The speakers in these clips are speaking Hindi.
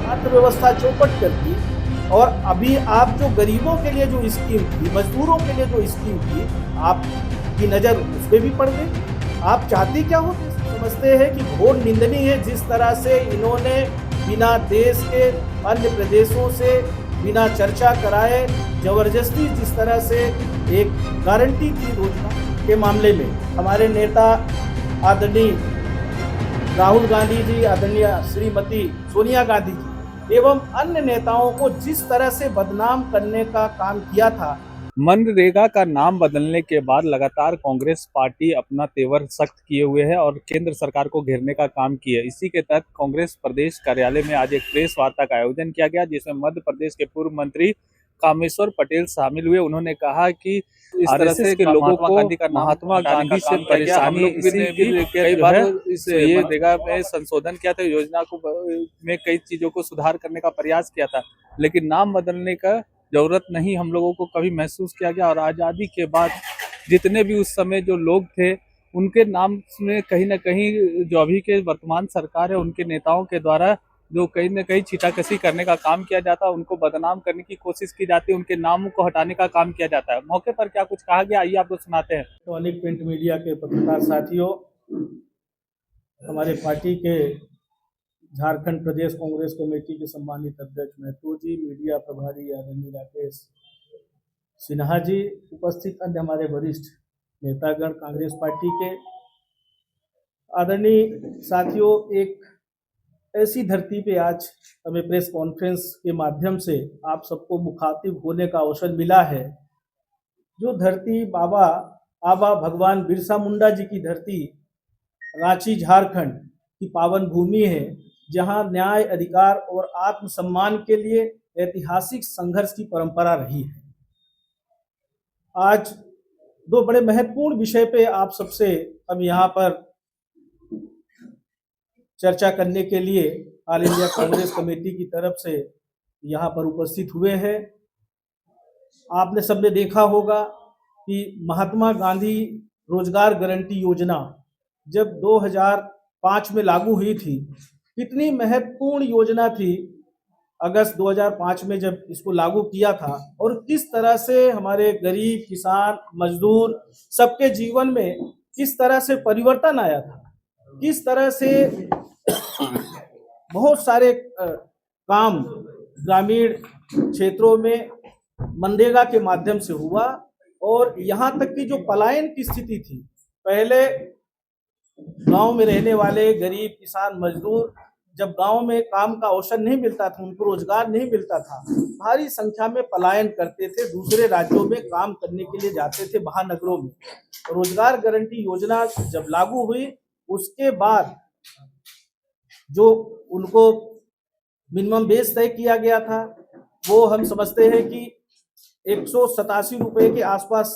अर्थव्यवस्था चौपट कर दी। और अभी आप जो गरीबों के लिए जो स्कीम थी, मजदूरों के लिए जो स्कीम थी, आपकी नज़र उस पर भी पड़ गई। आप चाहती क्या हो? समझते हैं कि घोर निंदनीय है जिस तरह से इन्होंने बिना देश के अन्य प्रदेशों से बिना चर्चा कराए जबरदस्ती जिस तरह से एक गारंटी थी रोजगार के मामले में, हमारे नेता आदरणीय राहुल गांधी जी, आदरणीय श्रीमती सोनिया गांधी जी एवं अन्य नेताओं को जिस तरह से बदनाम करने का काम किया था। मनरेगा का नाम बदलने के बाद लगातार कांग्रेस पार्टी अपना तेवर सख्त किए हुए है और केंद्र सरकार को घेरने का काम किया। इसी के तहत कांग्रेस प्रदेश कार्यालय में आज एक प्रेस वार्ता का आयोजन किया गया, जिसमें मध्य प्रदेश के पूर्व मंत्री कामेश्वर पटेल शामिल हुए। उन्होंने कहा कि इस तरह से के लोगों को महात्मा गांधी से परेशानी, इसी कई बार इस ये मनरेगा में संशोधन किया था, योजना को में कई चीजों को सुधार करने का प्रयास किया था, लेकिन नाम बदलने का जरूरत नहीं हम लोगों को कभी महसूस किया गया। और आज़ादी के बाद जितने भी उस समय जो लोग थे, उनके नाम में कहीं ना कहीं जो अभी के वर्तमान सरकार है उनके नेताओं के द्वारा जो कहीं ना कहीं छीटाकशी करने का काम किया जाता है, उनको बदनाम करने की कोशिश की जाती है, उनके नामों को हटाने का काम किया जाता है। मौके पर क्या कुछ कहा गया, आइए आपको सुनाते हैं। इलेक्ट्रॉनिक प्रिंट मीडिया के पत्रकार साथियों, हमारे पार्टी के झारखंड प्रदेश कांग्रेस कमेटी के सम्मानित अध्यक्ष महतो जी, मीडिया प्रभारी आदरणीय राकेश सिन्हा जी, उपस्थित अन्य हमारे वरिष्ठ नेतागण कांग्रेस पार्टी के, आदरणीय साथियों, एक ऐसी धरती पे आज हमें प्रेस कॉन्फ्रेंस के माध्यम से आप सबको मुखातिब होने का अवसर मिला है। जो धरती बाबा आबा भगवान बिरसा मुंडा जी की धरती, रांची झारखंड की पावन भूमि है, जहां न्याय, अधिकार और आत्मसम्मान के लिए ऐतिहासिक संघर्ष की परंपरा रही है। आज दो बड़े महत्वपूर्ण विषय पे आप सबसे हम यहाँ पर चर्चा करने के लिए ऑल इंडिया कांग्रेस कमेटी की तरफ से यहाँ पर उपस्थित हुए हैं। आपने सबने देखा होगा कि महात्मा गांधी रोजगार गारंटी योजना जब 2005 में लागू हुई थी, कितनी महत्वपूर्ण योजना थी। अगस्त 2005 में जब इसको लागू किया था, और किस तरह से हमारे गरीब, किसान, मजदूर सबके जीवन में किस तरह से परिवर्तन आया था, किस तरह से बहुत सारे काम ग्रामीण क्षेत्रों में मनरेगा के माध्यम से हुआ। और यहाँ तक कि जो पलायन की स्थिति थी, पहले गांव में रहने वाले गरीब, किसान, मजदूर जब गांव में काम का अवसर नहीं मिलता था, उनको रोजगार नहीं मिलता था, भारी संख्या में पलायन करते थे, दूसरे राज्यों में काम करने के लिए जाते थे महानगरों में। रोजगार गारंटी योजना जब लागू हुई, उसके बाद जो उनको मिनिमम वेज तय किया गया था, वो हम समझते हैं कि 187 रुपये के आसपास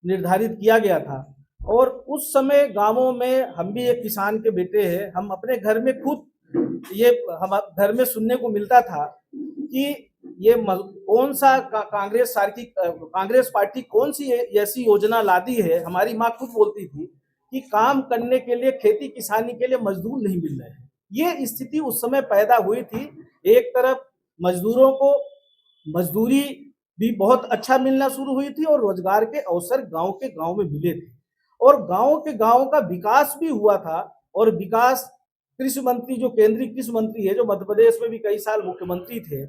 निर्धारित किया गया था। और उस समय गांवों में, हम भी एक किसान के बेटे हैं, हम अपने घर में खुद ये हम घर में सुनने को मिलता था कि ये कौन सा कांग्रेस पार्टी कौन सी ऐसी योजना लादी है। हमारी माँ खुद बोलती थी कि काम करने के लिए, खेती किसानी के लिए मजदूर नहीं मिल रहे हैं। ये स्थिति उस समय पैदा हुई थी। एक तरफ मजदूरों को मजदूरी भी बहुत अच्छा मिलना शुरू हुई थी और रोजगार के अवसर गांव के गांव में मिले थे, और गांव के गांव का विकास भी हुआ था। और विकास कृषि मंत्री, जो केंद्रीय कृषि मंत्री है, जो मध्य प्रदेश में भी कई साल मुख्यमंत्री थे,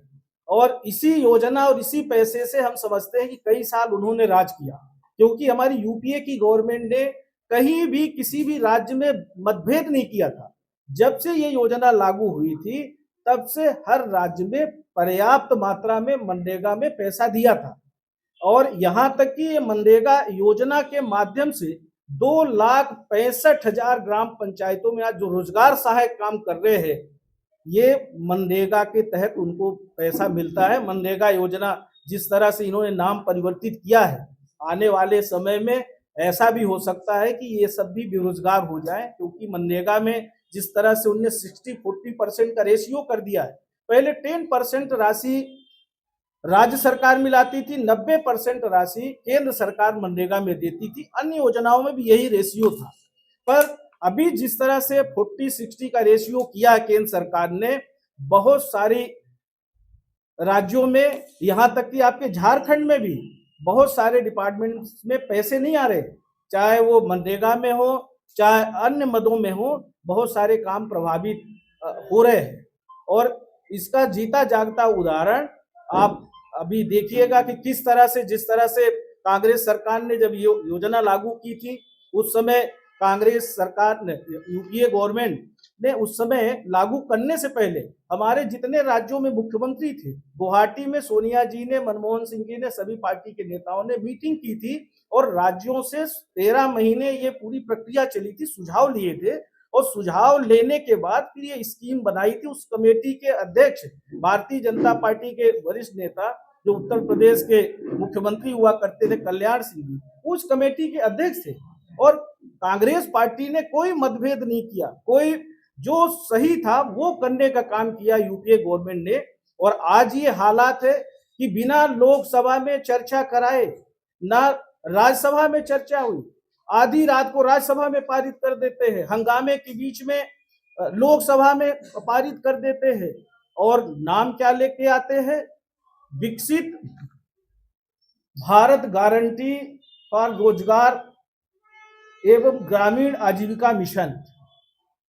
और इसी योजना और इसी पैसे से हम समझते हैं कि कई साल उन्होंने राज किया। क्योंकि हमारी यूपीए की गवर्नमेंट ने कहीं भी किसी भी राज्य में मतभेद नहीं किया था। जब से ये योजना लागू हुई थी, तब से हर राज्य में पर्याप्त मात्रा में मनरेगा में पैसा दिया था। और यहाँ तक कि ये मनरेगा योजना के माध्यम से 2,65,000 ग्राम पंचायतों में आज जो रोजगार सहायक काम कर रहे हैं, ये मनरेगा के तहत उनको पैसा मिलता है। मनरेगा योजना जिस तरह से इन्होंने नाम परिवर्तित किया है, आने वाले समय में ऐसा भी हो सकता है कि ये सब भी बेरोजगार हो जाएं, क्योंकि मनरेगा में जिस तरह से उन्होंने 60-40% का रेशियो कर दिया है। पहले 10% राशि राज्य सरकार मिलाती थी, 90% राशि केंद्र सरकार मनरेगा में देती थी। अन्य योजनाओं में भी यही रेशियो था। पर अभी जिस तरह से 40-60 का रेशियो किया है केंद्र सरकार ने, बहुत सारी राज्यों में, यहाँ तक कि आपके झारखंड में भी बहुत सारे डिपार्टमेंट्स में पैसे नहीं आ रहे, चाहे वो मनरेगा में हो चाहे अन्य मदों में हो, बहुत सारे काम प्रभावित हो रहे हैं। और इसका जीता जागता उदाहरण आप अभी देखिएगा कि किस तरह से, जिस तरह से कांग्रेस सरकार ने जब योजना लागू की थी, उस समय कांग्रेस सरकार ने, यूपीए गवर्नमेंट ने उस समय लागू करने से पहले हमारे जितने राज्यों में मुख्यमंत्री थे, गुवाहाटी में सोनिया जी ने, मनमोहन सिंह जी ने, सभी पार्टी के नेताओं ने मीटिंग की थी और राज्यों से 13 महीने ये पूरी प्रक्रिया चली थी, सुझाव लिए थे और सुझाव लेने के बाद फिर ये स्कीम बनाई थी। उस कमेटी के अध्यक्ष भारतीय जनता पार्टी के वरिष्ठ नेता जो उत्तर प्रदेश के मुख्यमंत्री हुआ करते थे, कल्याण सिंह जी, उस कमेटी के अध्यक्ष थे। और कांग्रेस पार्टी ने कोई मतभेद नहीं किया, कोई जो सही था वो करने का काम किया यूपीए गवर्नमेंट ने। और आज ये हालात है कि बिना लोकसभा में चर्चा कराए ना राज्यसभा में चर्चा हुई, आधी रात को राज्यसभा में पारित कर देते हैं, हंगामे के बीच में लोकसभा में पारित कर देते हैं। और नाम क्या लेके आते हैं? विकसित भारत गारंटी फॉर रोजगार एवं ग्रामीण आजीविका मिशन,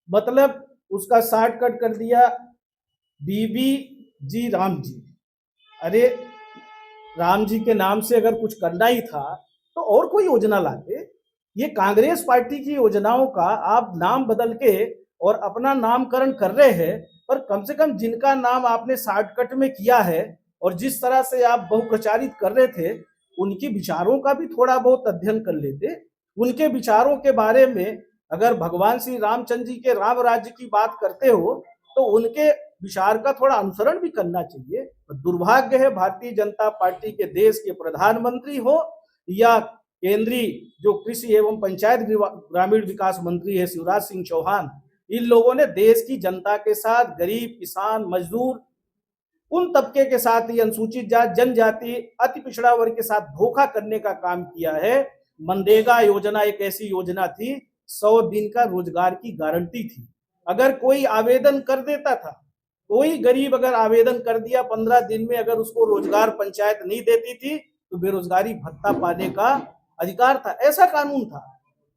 मतलब उसका शॉर्टकट कर दिया बीबीजी राम जी। अरे राम जी के नाम से अगर कुछ करना ही था तो और कोई योजना लाते। ये कांग्रेस पार्टी की योजनाओं का आप नाम बदल के और अपना नामकरण कर रहे हैं, पर कम से कम जिनका नाम आपने शॉर्टकट में किया है और जिस तरह से आप बहुप्रचारित कर रहे थे, उनके विचारों का भी थोड़ा बहुत अध्ययन कर लेते। उनके विचारों के बारे में अगर भगवान श्री रामचंद्र जी के राम राज्य की बात करते हो तो उनके विचार का थोड़ा अनुसरण भी करना चाहिए। दुर्भाग्य है, भारतीय जनता पार्टी के देश के प्रधानमंत्री हो या केंद्रीय जो कृषि एवं पंचायत ग्रामीण विकास मंत्री है शिवराज सिंह चौहान, इन लोगों ने देश की जनता के साथ, गरीब, किसान, मजदूर, उन तबके के साथ ही अनुसूचित जाति, जनजाति, अति पिछड़ा वर्ग के साथ धोखा करने का काम किया है। मनरेगा योजना एक ऐसी योजना थी, 100 दिन का रोजगार की गारंटी थी। अगर कोई आवेदन कर देता था, कोई गरीब अगर आवेदन कर दिया 15 दिन में, अगर उसको रोजगार पंचायत नहीं देती थी तो बेरोजगारी भत्ता पाने का अधिकार था, ऐसा कानून था।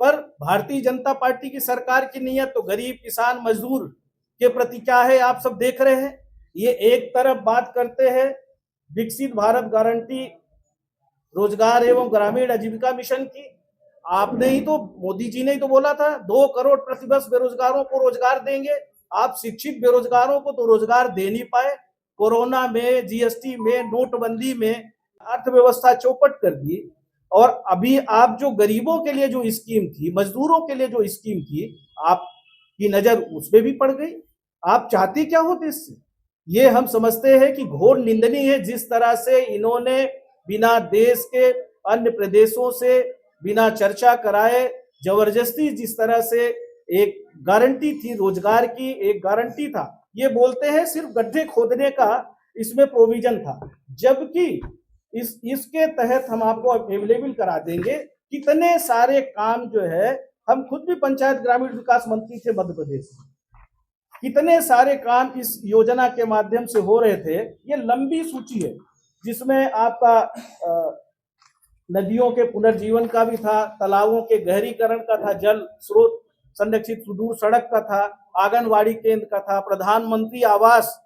पर भारतीय जनता पार्टी की सरकार की नीयत तो गरीब, किसान, मजदूर के प्रति क्या है आप सब देख रहे हैं। ये एक तरफ बात करते हैं विकसित भारत गारंटी रोजगार एवं ग्रामीण आजीविका मिशन की, आपने ही तो, मोदी जी ने ही तो बोला था 2 करोड़ प्रतिवर्ष बेरोजगारों को रोजगार देंगे। आप शिक्षित बेरोजगारों को तो रोजगार दे नहीं पाए। कोरोना में, जीएसटी में, नोटबंदी में अर्थव्यवस्था चौपट कर दी। और अभी आप जो गरीबों के लिए जो स्कीम थी, मजदूरों के लिए जो स्कीम थी, आपकी नजर उस पर भी पड़ गई। आप चाहते क्या होते इससे? ये हम समझते हैं कि घोर निंदनीय है जिस तरह से इन्होंने बिना देश के अन्य प्रदेशों से बिना चर्चा कराए जबरदस्ती, जिस तरह से एक गारंटी थी रोजगार की, एक गारंटी था, ये बोलते हैं सिर्फ गड्ढे खोदने का इसमें प्रोविजन था, जबकि इसके तहत हम आपको अवेलेबल करा देंगे कितने सारे काम जो है। हम खुद भी पंचायत ग्रामीण विकास मंत्री थे मध्य प्रदेश में, कितने सारे काम इस योजना के माध्यम से हो रहे थे। ये लंबी सूची है जिसमें आपका नदियों के पुनर्जीवन का भी था, तालाबों के गहरीकरण का था, जल स्रोत संरक्षित सुदूर सड़क का था, आंगनवाड़ी केंद्र का था, प्रधानमंत्री आवास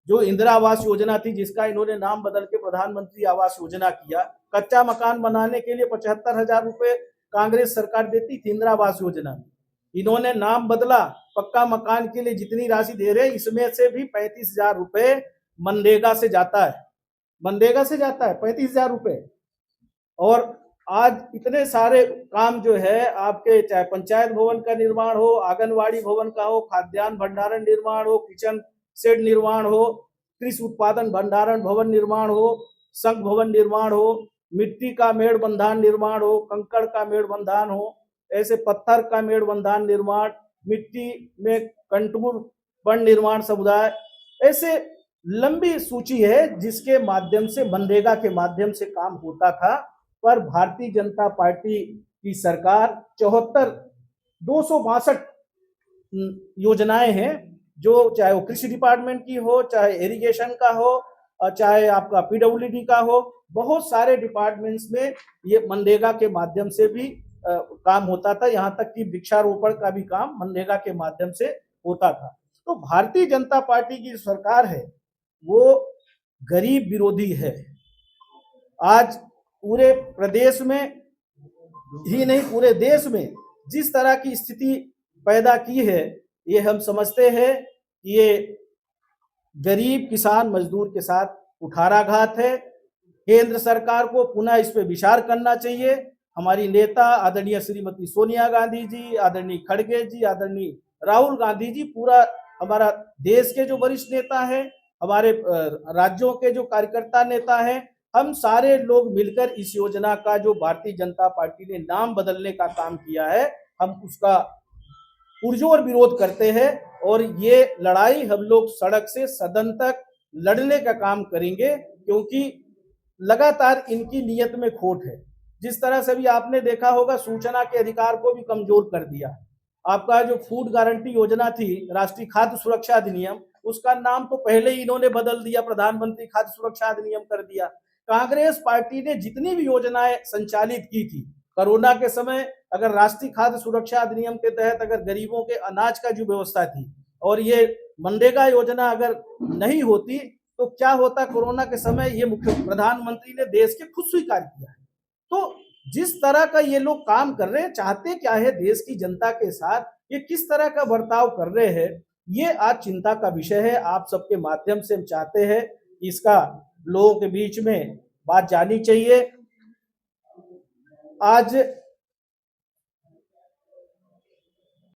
जो इंदिरा आवास योजना थी जिसका इन्होंने नाम बदल के प्रधानमंत्री आवास योजना किया। कच्चा मकान बनाने के लिए 75,000 रुपए कांग्रेस सरकार देती थी इंदिरा आवास योजना में, इन्होंने नाम बदला। पक्का मकान के लिए जितनी राशि दे रहे इसमें से भी 35,000 रुपए मनरेगा से जाता है, मनरेगा से जाता है 35,000 रुपए। और आज इतने सारे काम जो है आपके, चाहे पंचायत भवन का निर्माण हो, आंगनवाड़ी भवन का हो, खाद्यान्न भंडारण निर्माण हो, किचन शेड निर्माण हो, कृषि उत्पादन भंडारण भवन निर्माण हो, संघ भवन निर्माण हो, मिट्टी का मेड़ बंधान निर्माण हो, कंकड़ का मेड़ बंधान हो, ऐसे पत्थर का मेड़ बंधान निर्माण, मिट्टी में कंटूर वन निर्माण समुदाय, ऐसे लंबी सूची है जिसके माध्यम से मनरेगा के माध्यम से काम होता था। पर भारतीय जनता पार्टी की सरकार 262 योजनाएं हैं जो, चाहे वो कृषि डिपार्टमेंट की हो, चाहे इरिगेशन का हो, चाहे आपका पीडब्ल्यूडी का हो, बहुत सारे डिपार्टमेंट्स में ये मनरेगा के माध्यम से भी काम होता था। यहाँ तक कि वृक्षारोपण का भी काम मनरेगा के माध्यम से होता था। तो भारतीय जनता पार्टी की सरकार है वो गरीब विरोधी है। आज पूरे प्रदेश में ही नहीं, पूरे देश में जिस तरह की स्थिति पैदा की है, ये हम समझते हैं कि ये गरीब किसान मजदूर के साथ कुठाराघात है। केंद्र सरकार को पुनः इस पे विचार करना चाहिए। हमारी नेता आदरणीय श्रीमती सोनिया गांधी जी, आदरणीय खड़गे जी, आदरणीय राहुल गांधी जी, पूरा हमारा देश के जो वरिष्ठ नेता हैं, हमारे राज्यों के जो कार्यकर्ता नेता हैं, हम सारे लोग मिलकर इस योजना का जो भारतीय जनता पार्टी ने नाम बदलने का काम किया है, हम उसका पुरजोर विरोध करते हैं। और ये लड़ाई हम लोग सड़क से सदन तक लड़ने का काम करेंगे, क्योंकि लगातार इनकी नीयत में खोट है। जिस तरह से भी आपने देखा होगा, सूचना के अधिकार को भी कमजोर कर दिया। आपका जो फूड गारंटी योजना थी, राष्ट्रीय खाद्य सुरक्षा अधिनियम, उसका नाम तो पहले ही इन्होंने बदल दिया, प्रधानमंत्री खाद्य सुरक्षा अधिनियम कर दिया। कांग्रेस पार्टी ने जितनी भी योजनाएं संचालित की थी कोरोना के समय, अगर राष्ट्रीय खाद्य सुरक्षा अधिनियम के तहत अगर गरीबों के अनाज का जो व्यवस्था थी और ये मनरेगा योजना अगर नहीं होती तो क्या होता कोरोना के समय, ये मुख्य प्रधानमंत्री ने देश के खुद स्वीकार किया है। तो जिस तरह का ये लोग काम कर रहे हैं, चाहते क्या है देश की जनता के साथ, ये किस तरह का बर्ताव कर रहे हैं, ये आज चिंता का विषय है। आप सबके माध्यम से हम चाहते हैं कि इसका लोगों के बीच में बात जानी चाहिए। आज